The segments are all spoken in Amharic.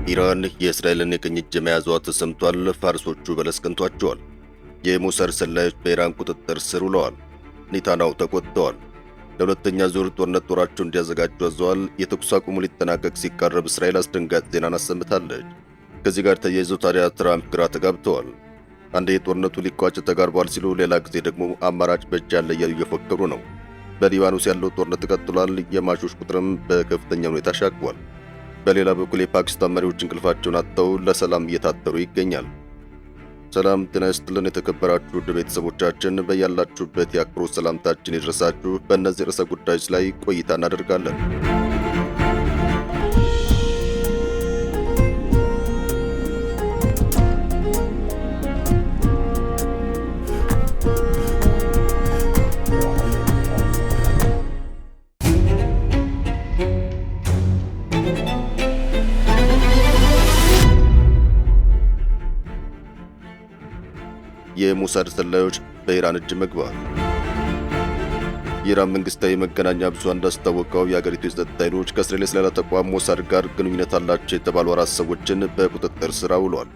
ኢራን የእስራኤልን የቀኝ እጅ መያዟ ተሰምቷል። ፋርሶቹ በለስ ቀንቷቸዋል። የሞሳድ ሰላዮች በኢራን ቁጥጥር ስር ውለዋል። ኔታንያሁ ተቆጥተዋል። ለሁለተኛ ዙር ጦርነት ጦራቸውን እንዲያዘጋጁ አዘዋል። የተኩስ አቁሙ ሊጠናቀቅ ሲቃረብ እስራኤል አስደንጋጭ ዜናን አሰምታለች። ከዚህ ጋር ተያይዞ ታዲያ ትራምፕ ግራ ተጋብተዋል። አንዴ ጦርነቱ ሊቋጭ ተቃርቧል ሲሉ፣ ሌላ ጊዜ ደግሞ አማራጭ በእጅ ያለ እያሉ እየፎከሩ ነው። በሊባኖስ ያለው ጦርነት ቀጥሏል። የሟቾች ቁጥርም በከፍተኛ ሁኔታ አሻቅቧል። በሌላ በኩል የፓኪስታን መሪዎች እንቅልፋቸውን አጥተው ለሰላም እየታተሩ ይገኛል። ሰላም ጤና ይስጥልን የተከበራችሁ ውድ ቤተሰቦቻችን፣ በያላችሁበት የአክብሮት ሰላምታችን ይድረሳችሁ። በእነዚህ ርዕሰ ጉዳዮች ላይ ቆይታ እናደርጋለን። የሞሳድ ሰላዮች በኢራን እጅ መግባት። የኢራን መንግስታዊ መገናኛ ብዙሃን እንዳስታወቀው የአገሪቱ የጸጥታ ኃይሎች ከእስራኤል የስለላ ተቋም ሞሳድ ጋር ግንኙነት አላቸው የተባሉ 4 ሰዎችን በቁጥጥር ስር አውለዋል።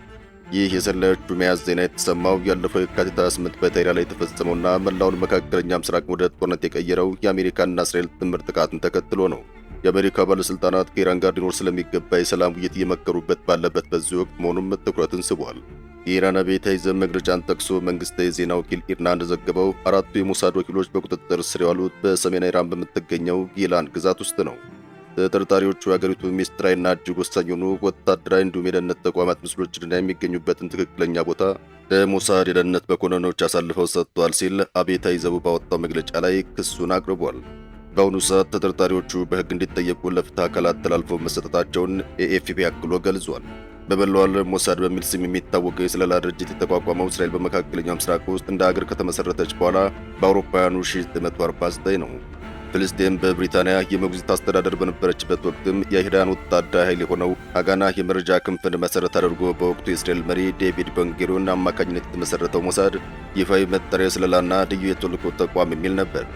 ይህ የሰላዮቹ መያዝ ዜና የተሰማው ያለፈው የካቲት 28 በቴህራን ላይ የተፈጸመውና መላውን መካከለኛ ምስራቅ ወደ ጦርነት የቀየረው የአሜሪካና እስራኤል ጥምር ጥቃትን ተከትሎ ነው። የአሜሪካ ባለሥልጣናት ከኢራን ጋር ሊኖር ስለሚገባ የሰላም ውይይት እየመከሩበት ባለበት በዚህ ወቅት መሆኑም ትኩረትን ስቧል። የኢራን አብዮታዊ ዘብ መግለጫን ጠቅሶ መንግስታዊ ዜና ወኪል ኢርና እንደዘገበው 4ቱ የሞሳድ ወኪሎች በቁጥጥር ስር የዋሉት በሰሜናዊ ኢራን በምትገኘው ጊላን ግዛት ውስጥ ነው። ተጠርጣሪዎቹ የአገሪቱ ሚስጥራዊና እጅግ ወሳኝ የሆኑ ወታደራዊ እንዲሁም የደህንነት ተቋማት ምስሎችንና የሚገኙበትን ትክክለኛ ቦታ ለሞሳድ የደህንነት መኮንኖች አሳልፈው ሰጥተዋል ሲል አብዮታዊ ዘቡ ባወጣው መግለጫ ላይ ክሱን አቅርቧል። በአሁኑ ሰዓት ተጠርጣሪዎቹ በሕግ እንዲጠየቁ ለፍትህ አካላት ተላልፈው መሰጠታቸውን ኤኤፍፒ አክሎ ገልጿል። በመላው ዓለም ሞሳድ በሚል ስም የሚታወቀው የስለላ ድርጅት የተቋቋመው እስራኤል በመካከለኛው ምስራቅ ውስጥ እንደ አገር ከተመሰረተች በኋላ በአውሮፓውያኑ 1949 ነው። ፍልስጤም በብሪታንያ የሞግዚት አስተዳደር በነበረችበት ወቅትም የኢራን ወታደራዊ ኃይል የሆነው አጋና የመረጃ ክንፍን መሰረት አድርጎ በወቅቱ የእስራኤል መሪ ዴቪድ ቤንጉሪዮን አማካኝነት የተመሰረተው ሞሳድ ይፋዊ መጠሪያ የስለላና ልዩ የተልዕኮ ተቋም የሚል ነበር።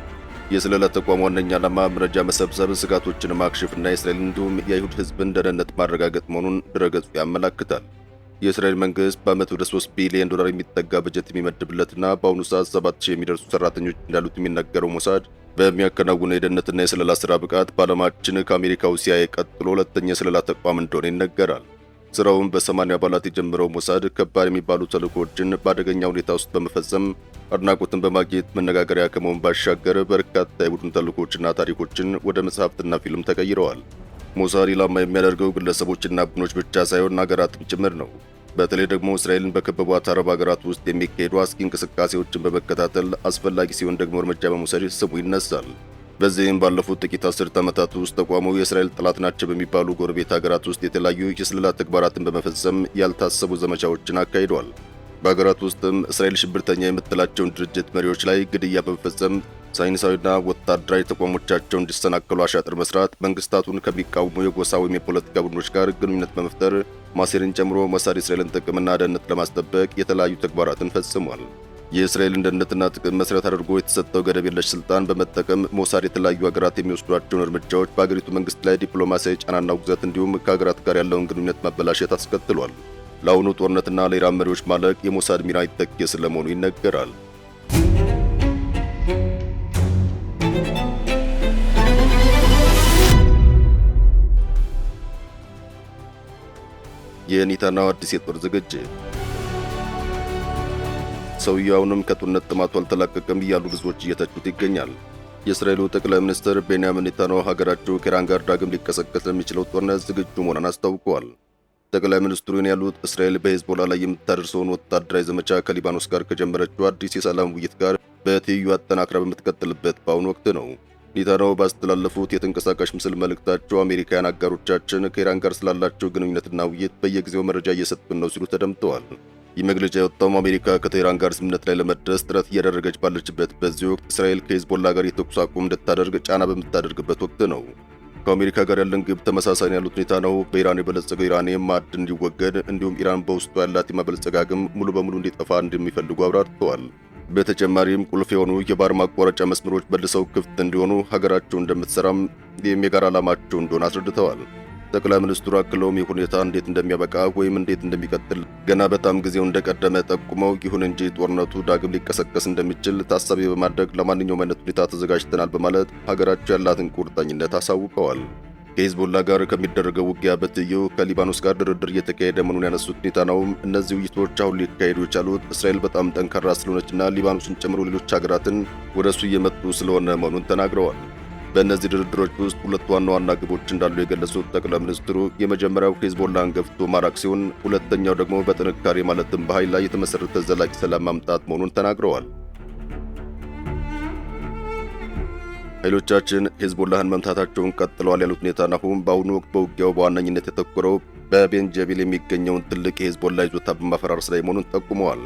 የስለላ ተቋም ዋነኛ ዓላማ መረጃ መሰብሰብ፣ ስጋቶችን ማክሸፍና የእስራኤል እንዲሁም የአይሁድ ሕዝብን ደህንነት ማረጋገጥ መሆኑን ድረገጹ ያመላክታል። የእስራኤል መንግስት በዓመት ወደ $3 ቢሊዮን የሚጠጋ በጀት የሚመድብለትና በአሁኑ ሰዓት 7000 የሚደርሱ ሰራተኞች እንዳሉት የሚነገረው ሞሳድ በሚያከናውነው የደህንነትና የስለላ ስራ ብቃት በዓለማችን ከአሜሪካው ሲአይኤ ቀጥሎ ሁለተኛ የስለላ ተቋም እንደሆነ ይነገራል። ስራውን በ80 አባላት የጀመረው ሞሳድ ከባድ የሚባሉ ተልዕኮችን በአደገኛ ሁኔታ ውስጥ በመፈጸም አድናቆትን በማግኘት መነጋገሪያ ከመሆን ባሻገር በርካታ የቡድን ተልዕኮችና ታሪኮችን ወደ መጽሐፍትና ፊልም ተቀይረዋል። ሞሳድ ኢላማ የሚያደርገው ግለሰቦችና ቡድኖች ብቻ ሳይሆን ሀገራትም ጭምር ነው። በተለይ ደግሞ እስራኤልን በከበቧት አረብ ሀገራት ውስጥ የሚካሄዱ አስጊ እንቅስቃሴዎችን በመከታተል አስፈላጊ ሲሆን ደግሞ እርምጃ በመውሰድ ስሙ ይነሳል። በዚህም ባለፉት ጥቂት አስርት ዓመታት ውስጥ ተቋሙ የእስራኤል ጠላት ናቸው በሚባሉ ጎረቤት ሀገራት ውስጥ የተለያዩ የስለላ ተግባራትን በመፈጸም ያልታሰቡ ዘመቻዎችን አካሂዷል። በሀገራት ውስጥም እስራኤል ሽብርተኛ የምትላቸውን ድርጅት መሪዎች ላይ ግድያ በመፈጸም ሳይንሳዊና ወታደራዊ ተቋሞቻቸው እንዲሰናከሉ አሻጥር መስራት፣ መንግስታቱን ከሚቃወሙ የጎሳ ወይም የፖለቲካ ቡድኖች ጋር ግንኙነት በመፍጠር ማሴርን ጨምሮ ሞሳድ የእስራኤልን ጥቅምና ደህንነት ለማስጠበቅ የተለያዩ ተግባራትን ፈጽሟል። የእስራኤልን ደህንነትና ጥቅም መሰረት አድርጎ የተሰጠው ገደብ የለሽ ስልጣን በመጠቀም ሞሳድ የተለያዩ ሀገራት የሚወስዷቸውን እርምጃዎች በአገሪቱ መንግስት ላይ ዲፕሎማሲያዊ ጫናና ውግዘት እንዲሁም ከሀገራት ጋር ያለውን ግንኙነት ማበላሸት አስከትሏል። ለአሁኑ ጦርነትና ለኢራን መሪዎች ማለቅ የሞሳድ ሚና ይተኪ ስለመሆኑ ይነገራል። የኔታንያሁ አዲስ የጦር ዝግጅት። ሰውየው አሁንም ከጦርነት ጥማቱ አልተላቀቀም እያሉ ብዙዎች እየተቹት ይገኛል። የእስራኤሉ ጠቅላይ ሚኒስትር ቤንያሚን ኔታንያሁ ሀገራቸው ከኢራን ጋር ዳግም ሊቀሰቀስ ለሚችለው ጦርነት ዝግጁ መሆኗን አስታውቀዋል። ጠቅላይ ሚኒስትሩን ያሉት እስራኤል በሄዝቦላ ላይ የምታደርሰውን ወታደራዊ ዘመቻ ከሊባኖስ ጋር ከጀመረችው አዲስ የሰላም ውይይት ጋር በትይዩ አጠናክራ በምትቀጥልበት በአሁኑ ወቅት ነው። ኔታንያሁ ባስተላለፉት የተንቀሳቃሽ ምስል መልእክታቸው አሜሪካውያን አጋሮቻችን ከኢራን ጋር ስላላቸው ግንኙነትና ውይይት በየጊዜው መረጃ እየሰጡን ነው ሲሉ ተደምጠዋል። ይህ መግለጫ የወጣው አሜሪካ ከቴህራን ጋር ስምምነት ላይ ለመድረስ ጥረት እያደረገች ባለችበት በዚህ ወቅት እስራኤል ከሄዝቦላ ጋር የተኩስ አቁም እንድታደርግ ጫና በምታደርግበት ወቅት ነው። ከአሜሪካ ጋር ያለን ግብ ተመሳሳይ ነው ያሉት ኔታንያሁ በኢራን የበለጸገው ዩራኒየም ማዕድን እንዲወገድ እንዲሁም ኢራን በውስጡ ያላት የማበልጸግ አቅም ሙሉ በሙሉ እንዲጠፋ እንደሚፈልጉ አብራርተዋል። በተጨማሪም ቁልፍ የሆኑ የባህር ማቋረጫ መስመሮች መልሰው ክፍት እንዲሆኑ ሀገራቸው እንደምትሰራም የጋራ ዓላማቸው እንደሆነ አስረድተዋል። ጠቅላይ ሚኒስትሩ አክለውም ይህ ሁኔታ እንዴት እንደሚያበቃ ወይም እንዴት እንደሚቀጥል ገና በጣም ጊዜው እንደቀደመ ጠቁመው፣ ይሁን እንጂ ጦርነቱ ዳግም ሊቀሰቀስ እንደሚችል ታሳቢ በማድረግ ለማንኛውም አይነት ሁኔታ ተዘጋጅተናል በማለት ሀገራቸው ያላትን ቁርጠኝነት አሳውቀዋል። ከሂዝቦላ ጋር ከሚደረገው ውጊያ በትይዩ ከሊባኖስ ጋር ድርድር እየተካሄደ መሆኑን ያነሱት ኔታንያሁም እነዚህ ውይይቶች አሁን ሊካሄዱ የቻሉት እስራኤል በጣም ጠንካራ ስለሆነችና ሊባኖስን ጨምሮ ሌሎች ሀገራትን ወደ እሱ እየመጡ ስለሆነ መሆኑን ተናግረዋል። በእነዚህ ድርድሮች ውስጥ ሁለት ዋና ዋና ግቦች እንዳሉ የገለጹት ጠቅላይ ሚኒስትሩ የመጀመሪያው ሂዝቦላን ገፍቶ ማራቅ ሲሆን፣ ሁለተኛው ደግሞ በጥንካሬ ማለትም በኃይል ላይ የተመሰረተ ዘላቂ ሰላም ማምጣት መሆኑን ተናግረዋል። ኃይሎቻችን ሂዝቦላህን መምታታቸውን ቀጥለዋል ያሉት ኔታንያሁም በአሁኑ ወቅት በውጊያው በዋነኝነት የተኮረው በቤንጃቪል የሚገኘውን ትልቅ የሂዝቦላ ይዞታ በማፈራረስ ላይ መሆኑን ጠቁመዋል።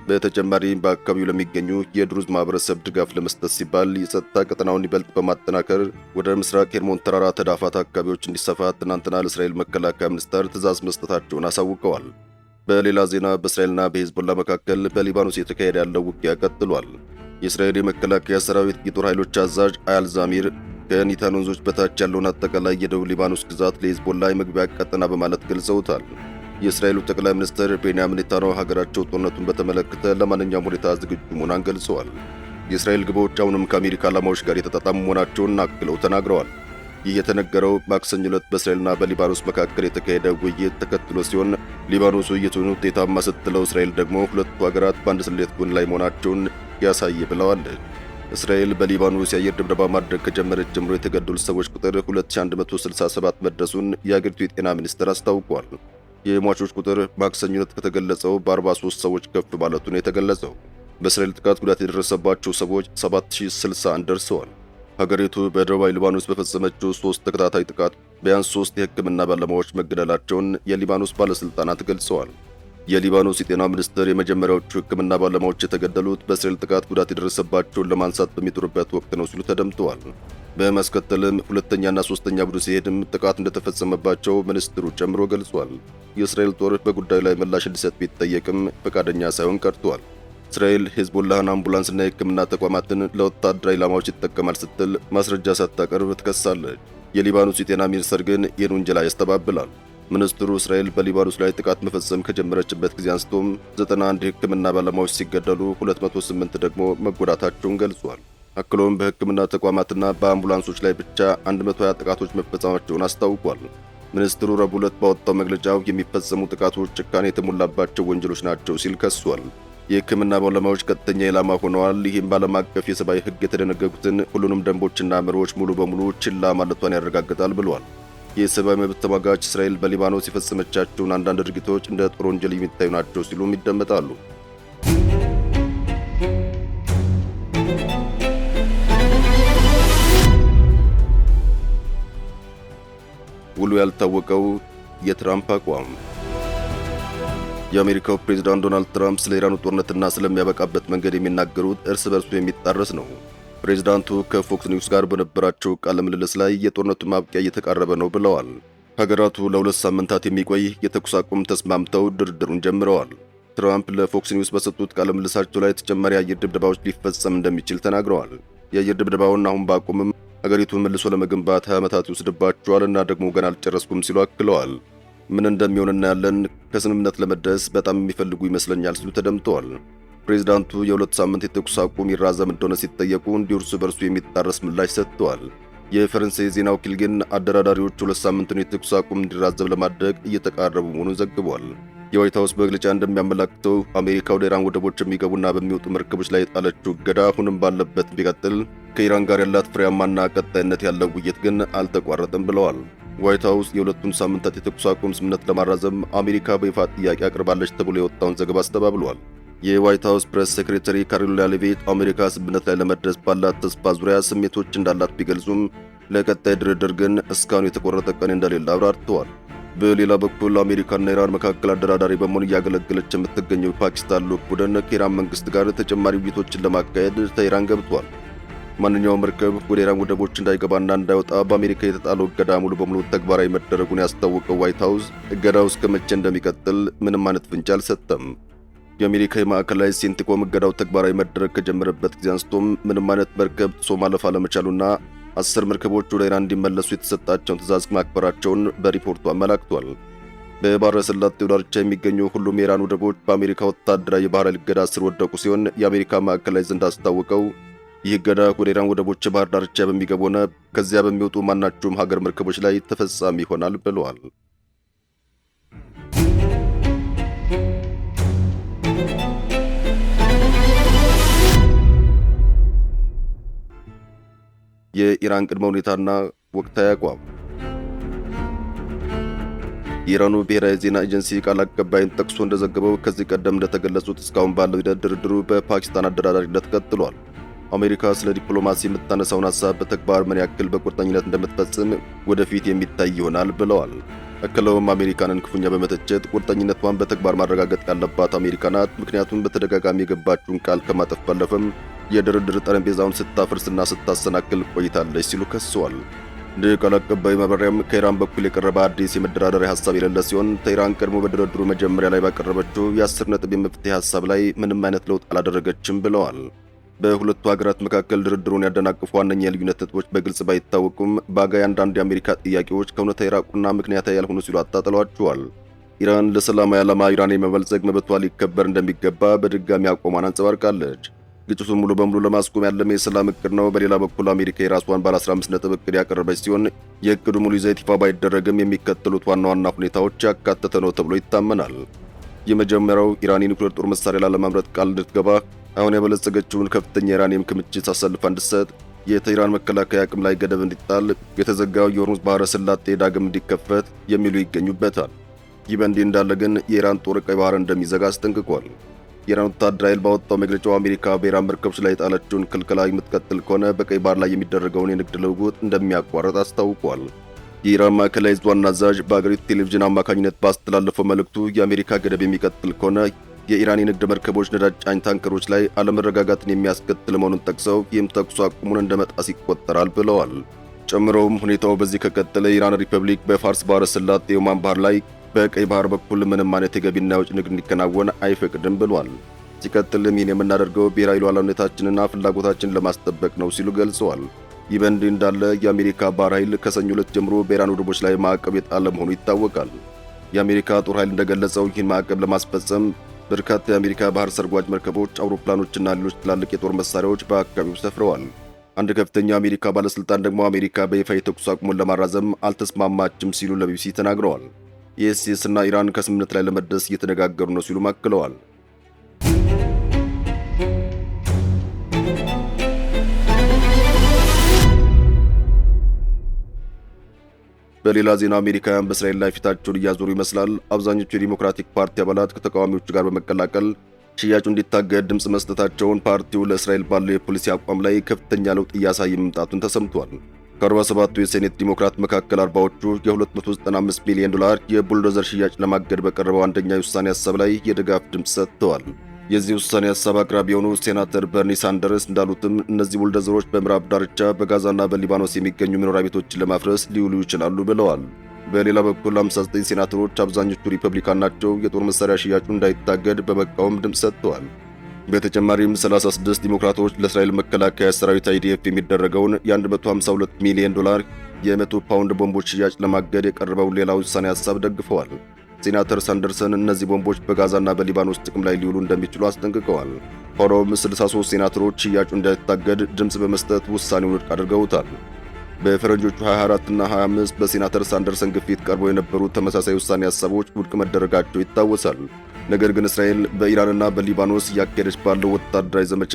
በተጨማሪም በአካባቢው ለሚገኙ የድሩዝ ማህበረሰብ ድጋፍ ለመስጠት ሲባል የጸጥታ ቀጠናውን ይበልጥ በማጠናከር ወደ ምስራቅ ሄርሞን ተራራ ተዳፋት አካባቢዎች እንዲሰፋ ትናንትና ለእስራኤል መከላከያ ሚኒስቴር ትዕዛዝ መስጠታቸውን አሳውቀዋል። በሌላ ዜና በእስራኤልና በሂዝቦላ መካከል በሊባኖስ የተካሄደ ያለው ውጊያ ቀጥሏል። የእስራኤል የመከላከያ ሰራዊት የጦር ኃይሎች አዛዥ አያል ዛሚር ከኒታን ወንዞች በታች ያለውን አጠቃላይ የደቡብ ሊባኖስ ግዛት ለሂዝቦላ የመግቢያ ቀጠና በማለት ገልጸውታል። የእስራኤሉ ጠቅላይ ሚኒስትር ቤንያሚን ኔታንያሁ ሀገራቸው ጦርነቱን በተመለከተ ለማንኛውም ሁኔታ ዝግጁ መሆኗን ገልጸዋል። የእስራኤል ግቦች አሁንም ከአሜሪካ ዓላማዎች ጋር የተጣጣሙ መሆናቸውን አክለው ተናግረዋል። ይህ የተነገረው ማክሰኞ ዕለት በእስራኤልና በሊባኖስ መካከል የተካሄደ ውይይት ተከትሎ ሲሆን፣ ሊባኖስ ውይይቱን ውጤታማ ስትለው እስራኤል ደግሞ ሁለቱ ሀገራት በአንድ ስሌት ጎን ላይ መሆናቸውን ያሳየ ብለዋለች። እስራኤል በሊባኖስ የአየር ድብደባ ማድረግ ከጀመረች ጀምሮ የተገደሉት ሰዎች ቁጥር 2167 መድረሱን የአገሪቱ የጤና ሚኒስቴር አስታውቋል። የሟቾች ቁጥር ማክሰኞ ዕለት ከተገለጸው በ43 ሰዎች ከፍ ማለቱን የተገለጸው። በእስራኤል ጥቃት ጉዳት የደረሰባቸው ሰዎች 7061 ደርሰዋል። ሀገሪቱ በደቡባዊ ሊባኖስ በፈጸመችው 3 ተከታታይ ጥቃት ቢያንስ 3 የሕክምና ባለሙያዎች መገደላቸውን የሊባኖስ ባለሥልጣናት ገልጸዋል። የሊባኖስ የጤና ሚኒስቴር የመጀመሪያዎቹ ሕክምና ባለሙያዎች የተገደሉት በእስራኤል ጥቃት ጉዳት የደረሰባቸውን ለማንሳት በሚጥሩበት ወቅት ነው ሲሉ ተደምጠዋል። በማስከተልም ሁለተኛና ሶስተኛ ቡድን ሲሄድም ጥቃት እንደተፈጸመባቸው ሚኒስትሩ ጨምሮ ገልጿል። የእስራኤል ጦር በጉዳዩ ላይ ምላሽ እንዲሰጥ ቢጠየቅም ፈቃደኛ ሳይሆን ቀርቷል። እስራኤል ሂዝቦላህን አምቡላንስና የሕክምና ተቋማትን ለወታደራዊ ኢላማዎች ይጠቀማል ስትል ማስረጃ ሳታቀርብ ትከሳለች። የሊባኖስ የጤና ሚኒስቴር ግን ይህን ውንጀላ ያስተባብላል። ሚኒስትሩ እስራኤል በሊባኖስ ላይ ጥቃት መፈጸም ከጀመረችበት ጊዜ አንስቶም 91 የሕክምና ባለሙያዎች ሲገደሉ 208 ደግሞ መጎዳታቸውን ገልጿል። አክሎም በሕክምና ተቋማትና በአምቡላንሶች ላይ ብቻ 120 ጥቃቶች መፈጸማቸውን አስታውቋል። ሚኒስትሩ ረቡዕ ዕለት ባወጣው መግለጫው የሚፈጸሙ ጥቃቶች ጭካኔ የተሞላባቸው ወንጀሎች ናቸው ሲል ከሷል። የሕክምና ባለሙያዎች ቀጥተኛ ኢላማ ሆነዋል። ይህም በዓለም አቀፍ የሰብአዊ ሕግ የተደነገጉትን ሁሉንም ደንቦችና መርሆች ሙሉ በሙሉ ችላ ማለቷን ያረጋግጣል ብሏል። የሰብአዊ መብት ተሟጋች እስራኤል በሊባኖስ የፈጸመቻቸውን አንዳንድ ድርጊቶች እንደ ጦር ወንጀል የሚታዩ ናቸው ሲሉም ይደመጣሉ። ውሉ ያልታወቀው የትራምፕ አቋም። የአሜሪካው ፕሬዝዳንት ዶናልድ ትራምፕ ስለ ኢራኑ ጦርነትና ስለሚያበቃበት መንገድ የሚናገሩት እርስ በርሱ የሚጣረስ ነው። ፕሬዝዳንቱ ከፎክስ ኒውስ ጋር በነበራቸው ቃለ ምልልስ ላይ የጦርነቱ ማብቂያ እየተቃረበ ነው ብለዋል። ሀገራቱ ለ2 ሳምንታት የሚቆይ የተኩስ አቁም ተስማምተው ድርድሩን ጀምረዋል። ትራምፕ ለፎክስ ኒውስ በሰጡት ቃለ ምልልሳቸው ላይ ተጨማሪ የአየር ድብደባዎች ሊፈጸም እንደሚችል ተናግረዋል። የአየር ድብደባውን አሁን ባቁምም ሀገሪቱን መልሶ ለመገንባት 20 ዓመታት ይወስድባቸዋል እና ደግሞ ገና አልጨረስኩም ሲሉ አክለዋል። ምን እንደሚሆን እናያለን፣ ከስምምነት ለመድረስ በጣም የሚፈልጉ ይመስለኛል ሲሉ ተደምጠዋል። ፕሬዝዳንቱ የ2 ሳምንት የተኩስ አቁም ይራዘም እንደሆነ ሲጠየቁ እንዲሁ እርስ በርሱ የሚጣረስ ምላሽ ሰጥተዋል። የፈረንሳይ ዜና ወኪል ግን አደራዳሪዎቹ 2 ሳምንቱን የተኩስ አቁም እንዲራዘም ለማድረግ እየተቃረቡ መሆኑን ዘግቧል። የዋይት ሀውስ መግለጫ እንደሚያመላክተው አሜሪካ ወደ ኢራን ወደቦች የሚገቡና በሚወጡ መርከቦች ላይ የጣለችው እገዳ አሁንም ባለበት ቢቀጥል ከኢራን ጋር ያላት ፍሬያማና ቀጣይነት ያለው ውይይት ግን አልተቋረጠም ብለዋል። ዋይት ሀውስ የሁለቱን ሳምንታት የተኩስ አቁም ስምምነት ለማራዘም አሜሪካ በይፋ ጥያቄ አቅርባለች ተብሎ የወጣውን ዘገባ አስተባብሏል። የዋይት ሀውስ ፕሬስ ሴክሬታሪ ካሮሊና ሌቪት አሜሪካ ስምምነት ላይ ለመድረስ ባላት ተስፋ ዙሪያ ስሜቶች እንዳላት ቢገልጹም ለቀጣይ ድርድር ግን እስካሁን የተቆረጠ ቀን እንደሌለ አብራርተዋል። በሌላ በኩል አሜሪካና ኢራን መካከል አደራዳሪ በመሆን እያገለገለች የምትገኘው ፓኪስታን ልዑክ ቡድን ከኢራን መንግስት ጋር ተጨማሪ ውይይቶችን ለማካሄድ ተኢራን ገብቷል። ማንኛውም መርከብ ወደ ኢራን ወደቦች እንዳይገባና እንዳይወጣ በአሜሪካ የተጣለው እገዳ ሙሉ በሙሉ ተግባራዊ መደረጉን ያስታወቀው ዋይት ሀውስ እገዳው እስከ መቼ እንደሚቀጥል ምንም አይነት ፍንጭ አልሰጠም። የአሜሪካ የማዕከላዊ ሴንቲኮም እገዳው ተግባራዊ መደረግ ከጀመረበት ጊዜ አንስቶም ምንም አይነት መርከብ ጥሶ ማለፍ አለመቻሉና 10 መርከቦች ወደ ኢራን እንዲመለሱ የተሰጣቸውን ትዕዛዝ ማክበራቸውን በሪፖርቱ አመላክቷል። በባሕረ ሰላጤው ዳርቻ የሚገኙ ሁሉም የኢራን ወደቦች በአሜሪካ ወታደራዊ የባህር ኃይል እገዳ ስር ወደቁ ሲሆን የአሜሪካ ማዕከላዊ ዕዝ እንዳስታወቀው ይህ እገዳ ወደ ኢራን ወደቦች የባህር ዳርቻ በሚገቡ ሆነ ከዚያ በሚወጡ ማናቸውም ሀገር መርከቦች ላይ ተፈጻሚ ይሆናል ብለዋል። የኢራን ቅድመ ሁኔታና ወቅታዊ አቋም። የኢራኑ ብሔራዊ ዜና ኤጀንሲ ቃል አቀባይን ጠቅሶ እንደዘገበው ከዚህ ቀደም እንደተገለጹት እስካሁን ባለው ሂደት ድርድሩ በፓኪስታን አደራዳሪነት ቀጥሏል። አሜሪካ ስለ ዲፕሎማሲ የምታነሳውን ሀሳብ በተግባር ምን ያክል በቁርጠኝነት እንደምትፈጽም ወደፊት የሚታይ ይሆናል ብለዋል። አክለውም አሜሪካንን ክፉኛ በመተቸት ቁርጠኝነቷን በተግባር ማረጋገጥ ያለባት አሜሪካ ናት፣ ምክንያቱም በተደጋጋሚ የገባችውን ቃል ከማጠፍ ባለፈም የድርድር ጠረጴዛውን ስታፈርስና ስታሰናክል ቆይታለች ሲሉ ከሰዋል። እንደ ቃል አቀባይ ማብራሪያም ከኢራን በኩል የቀረበ አዲስ የመደራደሪያ ሀሳብ የሌለ ሲሆን teህራን ቀድሞ በድርድሩ መጀመሪያ ላይ ባቀረበችው የ10 ነጥብ የመፍትሄ ሀሳብ ላይ ምንም አይነት ለውጥ አላደረገችም ብለዋል። በሁለቱ ሀገራት መካከል ድርድሩን ያደናቅፉ ዋነኛ የልዩነት ነጥቦች በግልጽ ባይታወቁም በአጋይ አንዳንድ የአሜሪካ ጥያቄዎች ከእውነታ የራቁና ምክንያታዊ ያልሆኑ ሲሉ አጣጥለዋቸዋል። ኢራን ለሰላማዊ ዓላማ ኢራን የመበልጸግ መብቷ ሊከበር እንደሚገባ በድጋሚ አቋሟን አንጸባርቃለች። ግጭቱን ሙሉ በሙሉ ለማስቆም ያለመ የሰላም እቅድ ነው። በሌላ በኩል አሜሪካ የራሷን ባለ 15 ነጥብ እቅድ ያቀረበች ሲሆን የእቅዱ ሙሉ ይዘት ይፋ ባይደረግም የሚከተሉት ዋና ዋና ሁኔታዎች ያካተተ ነው ተብሎ ይታመናል። የመጀመሪያው ኢራን የኒውክሌር ጦር መሳሪያ ላለማምረት ቃል እንድትገባ፣ አሁን ያበለጸገችውን ከፍተኛ የዩራኒየም ክምችት አሳልፋ እንድትሰጥ፣ የቴህራን መከላከያ አቅም ላይ ገደብ እንዲጣል፣ የተዘጋው የሆርሙዝ ባህረ ሰላጤ ዳግም እንዲከፈት የሚሉ ይገኙበታል። ይህ በእንዲህ እንዳለ ግን የኢራን ጦር ቀይ ባህር እንደሚዘጋ አስጠንቅቋል። የኢራን ወታደራዊ ኃይል ባወጣው መግለጫው አሜሪካ በኢራን መርከቦች ላይ የጣለችውን ክልከላ የምትቀጥል ከሆነ በቀይ ባህር ላይ የሚደረገውን የንግድ ልውውጥ እንደሚያቋርጥ አስታውቋል። የኢራን ማዕከላዊ ዕዝ ዋና አዛዥ በአገሪቱ ቴሌቪዥን አማካኝነት ባስተላለፈው መልእክቱ የአሜሪካ ገደብ የሚቀጥል ከሆነ የኢራን የንግድ መርከቦች ነዳጅ ጫኝ ታንከሮች ላይ አለመረጋጋትን የሚያስከትል መሆኑን ጠቅሰው ይህም ተኩስ አቁሙን እንደ መጣስ ይቆጠራል ብለዋል። ጨምረውም ሁኔታው በዚህ ከቀጠለ የኢራን ሪፐብሊክ በፋርስ ባህረ ሰላጤ የኦማን ባህር ላይ በቀይ ባህር በኩል ምንም አይነት የገቢና የውጭ ንግድ እንዲከናወን አይፈቅድም ብሏል። ሲቀጥልም ይህን የምናደርገው ብሔራዊ ሉዓላዊነታችንና ፍላጎታችንን ለማስጠበቅ ነው ሲሉ ገልጸዋል። ይህ በእንዲህ እንዳለ የአሜሪካ ባህር ኃይል ከሰኞ ዕለት ጀምሮ በኢራን ወደቦች ላይ ማዕቀብ የጣለ መሆኑ ይታወቃል። የአሜሪካ ጦር ኃይል እንደገለጸው ይህን ማዕቀብ ለማስፈጸም በርካታ የአሜሪካ ባህር ሰርጓጅ መርከቦች፣ አውሮፕላኖችና ሌሎች ትላልቅ የጦር መሳሪያዎች በአካባቢው ሰፍረዋል። አንድ ከፍተኛ የአሜሪካ ባለስልጣን ደግሞ አሜሪካ በይፋ የተኩስ አቁሙን ለማራዘም አልተስማማችም ሲሉ ለቢቢሲ ተናግረዋል። ዩኤስ እና ኢራን ከስምምነት ላይ ለመድረስ እየተነጋገሩ ነው ሲሉ አክለዋል። በሌላ ዜና አሜሪካውያን በእስራኤል ላይ ፊታቸውን እያዞሩ ይመስላል። አብዛኞቹ የዲሞክራቲክ ፓርቲ አባላት ከተቃዋሚዎቹ ጋር በመቀላቀል ሽያጩ እንዲታገድ ድምፅ መስጠታቸውን ፓርቲው ለእስራኤል ባለው የፖሊሲ አቋም ላይ ከፍተኛ ለውጥ እያሳየ መምጣቱን ተሰምቷል። ከ47ቱ የሴኔት ዲሞክራት መካከል 40ዎቹ የ$295 ሚሊዮን የቡልዶዘር ሽያጭ ለማገድ በቀረበው አንደኛ የውሳኔ ሐሳብ ላይ የድጋፍ ድምፅ ሰጥተዋል። የዚህ ውሳኔ ሐሳብ አቅራቢ የሆኑ ሴናተር በርኒ ሳንደርስ እንዳሉትም እነዚህ ቡልዶዘሮች በምዕራብ ዳርቻ በጋዛና በሊባኖስ የሚገኙ መኖሪያ ቤቶችን ለማፍረስ ሊውሉ ይችላሉ ብለዋል። በሌላ በኩል 59 ሴናተሮች አብዛኞቹ ሪፐብሊካን ናቸው የጦር መሳሪያ ሽያጩ እንዳይታገድ በመቃወም ድምፅ ሰጥተዋል። በተጨማሪም 36 ዲሞክራቶች ለእስራኤል መከላከያ ሰራዊት IDF የሚደረገውን የ$152 ሚሊዮን የ100 ፓውንድ ቦምቦች ሽያጭ ለማገድ የቀረበውን ሌላ ውሳኔ ሐሳብ ደግፈዋል። ሴናተር ሳንደርሰን እነዚህ ቦምቦች በጋዛና በሊባኖስ ጥቅም ላይ ሊውሉ እንደሚችሉ አስጠንቅቀዋል። ሆኖም 63 ሴናተሮች ሽያጩ እንዳይታገድ ድምፅ በመስጠት ውሳኔውን ውድቅ አድርገውታል። በፈረንጆቹ 24 እና 25 በሴናተር ሳንደርሰን ግፊት ቀርበው የነበሩ ተመሳሳይ ውሳኔ ሐሳቦች ውድቅ መደረጋቸው ይታወሳል። ነገር ግን እስራኤል በኢራንና በሊባኖስ እያካሄደች ባለው ወታደራዊ ዘመቻ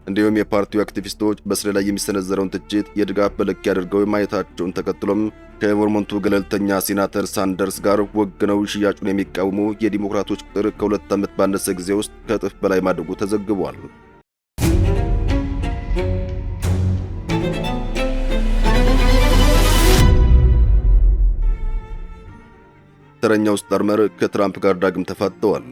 እንዲሁም የፓርቲው አክቲቪስቶች በእስራኤል ላይ የሚሰነዘረውን ትችት የድጋፍ መለኪያ አድርገው ማየታቸውን ተከትሎም ከቨርሞንቱ ገለልተኛ ሴናተር ሳንደርስ ጋር ወግነው ሽያጩን የሚቃወሙ የዲሞክራቶች ቁጥር ከ2 ዓመት ባነሰ ጊዜ ውስጥ ከእጥፍ በላይ ማደጉ ተዘግቧል። ተረኛው ስታርመር ከትራምፕ ጋር ዳግም ተፋጠዋል።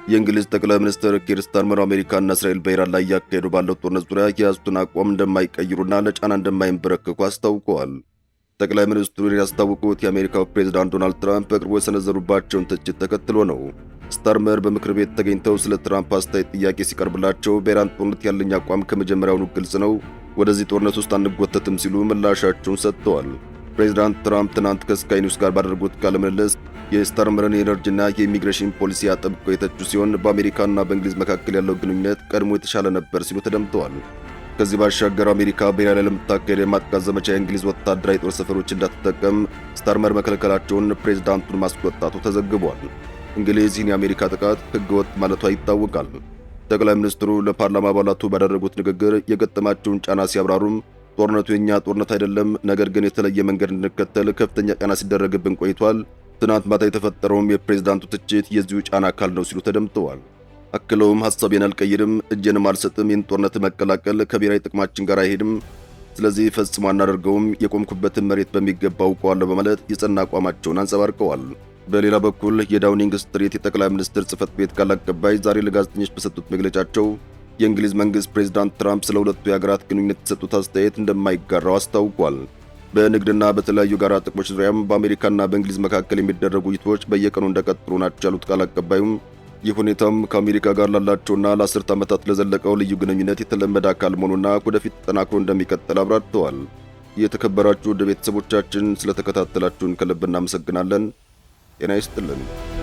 የእንግሊዝ ጠቅላይ ሚኒስትር ኪር ስታርመር አሜሪካና እስራኤል በኢራን ላይ እያካሄዱ ባለው ጦርነት ዙሪያ የያዙትን አቋም እንደማይቀይሩና ለጫና እንደማይንበረከኩ አስታውቀዋል። ጠቅላይ ሚኒስትሩን ያስታወቁት የአሜሪካው ፕሬዝዳንት ዶናልድ ትራምፕ በቅርቡ የሰነዘሩባቸውን ትችት ተከትሎ ነው። ስታርመር በምክር ቤት ተገኝተው ስለ ትራምፕ አስተያየት ጥያቄ ሲቀርብላቸው በኢራን ጦርነት ያለኝ አቋም ከመጀመሪያውኑ ግልጽ ነው፣ ወደዚህ ጦርነት ውስጥ አንጎተትም ሲሉ ምላሻቸውን ሰጥተዋል። ፕሬዚዳንት ትራምፕ ትናንት ከስካይ ኒውስ ጋር ባደረጉት ቃለ ምልልስ የስታርመርን የኤነርጂና የኢሚግሬሽን ፖሊሲ አጥብቀው የተቹ ሲሆን በአሜሪካና በእንግሊዝ መካከል ያለው ግንኙነት ቀድሞ የተሻለ ነበር ሲሉ ተደምጠዋል። ከዚህ ባሻገር አሜሪካ በኢራን ላይ ለምታካሄድ የማጥቃት ዘመቻ የእንግሊዝ ወታደራዊ ጦር ሰፈሮች እንዳትጠቀም ስታርመር መከልከላቸውን ፕሬዚዳንቱን ማስቆጣቱ ተዘግቧል። እንግሊዝ ይህን የአሜሪካ ጥቃት ሕገወጥ ማለቷ ይታወቃል። ጠቅላይ ሚኒስትሩ ለፓርላማ አባላቱ ባደረጉት ንግግር የገጠማቸውን ጫና ሲያብራሩም ጦርነቱ የኛ ጦርነት አይደለም፣ ነገር ግን የተለየ መንገድ እንድንከተል ከፍተኛ ጫና ሲደረግብን ቆይቷል። ትናንት ማታ የተፈጠረውም የፕሬዝዳንቱ ትችት የዚሁ ጫና አካል ነው ሲሉ ተደምጠዋል። አክለውም ሐሳቤን አልቀይርም፣ እጄንም አልሰጥም፣ ይህን ጦርነት መቀላቀል ከብሔራዊ ጥቅማችን ጋር አይሄድም፣ ስለዚህ ፈጽሞ አናደርገውም፣ የቆምኩበትን መሬት በሚገባ አውቀዋለሁ በማለት የጸና አቋማቸውን አንጸባርቀዋል። በሌላ በኩል የዳውኒንግ ስትሪት የጠቅላይ ሚኒስትር ጽሕፈት ቤት ቃል አቀባይ ዛሬ ለጋዜጠኞች በሰጡት መግለጫቸው የእንግሊዝ መንግስት ፕሬዝዳንት ትራምፕ ስለ ሁለቱ የሀገራት ግንኙነት የሰጡት አስተያየት እንደማይጋራው አስታውቋል። በንግድና በተለያዩ ጋራ ጥቅሞች ዙሪያም በአሜሪካና በእንግሊዝ መካከል የሚደረጉ ውይይቶች በየቀኑ እንደቀጠሉ ናቸው ያሉት ቃል አቀባዩም ይህ ሁኔታም ከአሜሪካ ጋር ላላቸውና ለ10 ዓመታት ለዘለቀው ልዩ ግንኙነት የተለመደ አካል መሆኑና ወደፊት ተጠናክሮ እንደሚቀጥል አብራርተዋል። የተከበራችሁ ውድ ቤተሰቦቻችን ስለተከታተላችሁን ከልብ እናመሰግናለን። ጤና ይስጥልን።